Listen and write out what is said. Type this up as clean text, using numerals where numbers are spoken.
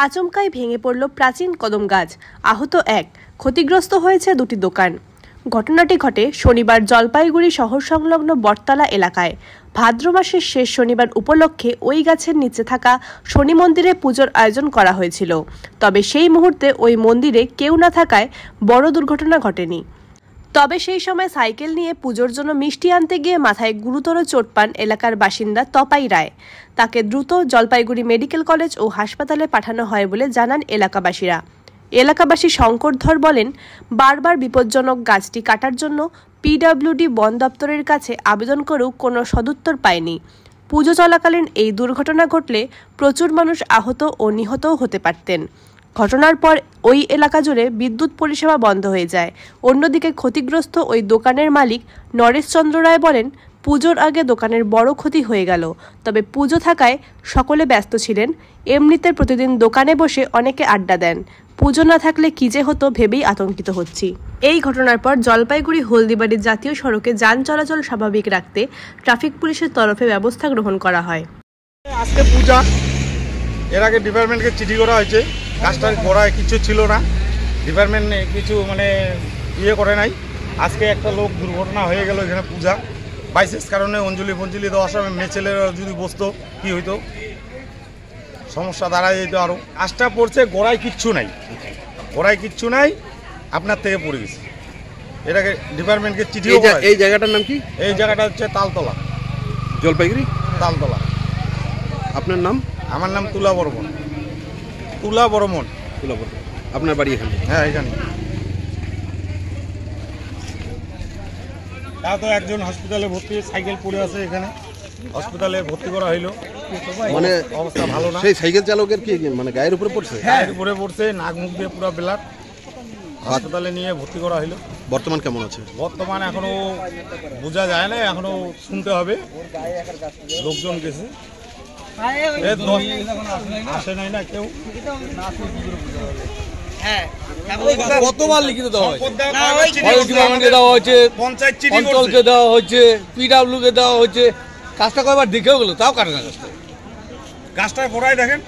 আচমকাই ভেঙে পড়ল প্রাচীন কদম গাছ, আহত এক, ক্ষতিগ্রস্ত হয়েছে দুটি দোকান। ঘটনাটি ঘটে শনিবার জলপাইগুড়ি শহর সংলগ্ন বটতলা এলাকায়। ভাদ্র মাসের শেষ শনিবার উপলক্ষে ওই গাছের নিচে থাকা শনি মন্দিরে পুজোর আয়োজন করা হয়েছিল। তবে সেই মুহূর্তে ওই মন্দিরে কেউ না থাকায় বড় দুর্ঘটনা ঘটেনি। তবে সেই সময় সাইকেল নিয়ে পুজোর জন্য মিষ্টি আনতে গিয়ে মাথায় গুরুতর চোট পান এলাকার বাসিন্দা তপাই রায়। তাকে দ্রুত জলপাইগুড়ি মেডিকেল কলেজ ও হাসপাতালে পাঠানো হয় বলে জানান এলাকাবাসীরা। এলাকাবাসী শঙ্কর ধর বলেন, বারবার বিপজ্জনক গাছটি কাটার জন্য পিডব্লিউডি বন দপ্তরের কাছে আবেদন করেও কোনো সদুত্তর পায়নি। পুজো চলাকালীন এই দুর্ঘটনা ঘটলে প্রচুর মানুষ আহত ও নিহতও হতে পারতেন। ঘটনার পর ওই এলাকা জুড়ে বিদ্যুৎ পরিষেবা বন্ধ হয়ে যায়। অন্যদিকে ক্ষতিগ্রস্ত ওই দোকানের মালিক নরেশ চন্দ্র রায় বলেন, পুজোর আগে দোকানের বড় ক্ষতি হয়ে গেল। তবে পুজো থাকায় সকলে ব্যস্ত ছিলেন। এমনিতে প্রতিদিন দোকানে বসে অনেকে আড্ডা দেন। পুজো না থাকলে কি যে হতো ভেবেই আতঙ্কিত হচ্ছি। এই ঘটনার পর জলপাইগুড়ি হলদিবাড়ি জাতীয় সড়কে যান চলাচল স্বাভাবিক রাখতে ট্রাফিক পুলিশের তরফে ব্যবস্থা গ্রহণ করা হয়। আজকে পূজা, এর আগে ডিপার্টমেন্টকে চিঠি করা হয়েছে, গাছটার গোড়ায় কিছু ছিল না, ডিপার্টমেন্ট কিছু করে নাই। আজকে একটা লোক দুর্ঘটনা হয়ে গেল এখানে পূজা বাইশেষ কারণে অঞ্জলি ফঞ্জলি দেওয়ার সময় মেয়ে ছেলেরা যদি বসতো কি হইতো, সমস্যা দাঁড়ায় যেত। আরও গাছটা পড়ছে, গোড়ায় কিচ্ছু নাই, গোড়ায় কিচ্ছু নাই, আপনার থেকে পড়ে গেছে। এটাকে ডিপার্টমেন্টকে চিঠি। এই জায়গাটার নাম কি? এই জায়গাটা হচ্ছে তালতলা, জলপাইগুড়ি তালতলা। আপনার নাম? আমার নাম তুলা বর্মন। তুলা বর্মন। আপনার বাড়ি এখানে? হ্যাঁ, এখানে। তা তো একজন হসপিটালে ভর্তি, সাইকেল পড়ে আছে, এখানে হসপিটালে ভর্তি করা হইলো। মানে অবস্থা ভালো না। সেই সাইকেল চালকের কি মানে গায়ের উপরে পড়ছে? গায়ের উপরে পড়ছে, নাক মুখ দিয়ে পুরো ব্লাড। হাসপাতালে নিয়ে ভর্তি করা হইলো। বর্তমান কেমন আছে? বর্তমান এখনো বোঝা যায় না, এখনো শুনতে হবে। লোকজন গেছে, আসে নাই না কেউ। কতবার লিখিত দেওয়া হয়েছে, পঞ্চায়েত চিঠি অঞ্চলকে দেওয়া হয়েছে, পিডব্লিউ কে দেওয়া হয়েছে, কাজটা কয়বার দেখেও গেল, তাও কাটে না গাছটা। গাছটা গোড়ায় দেখেন।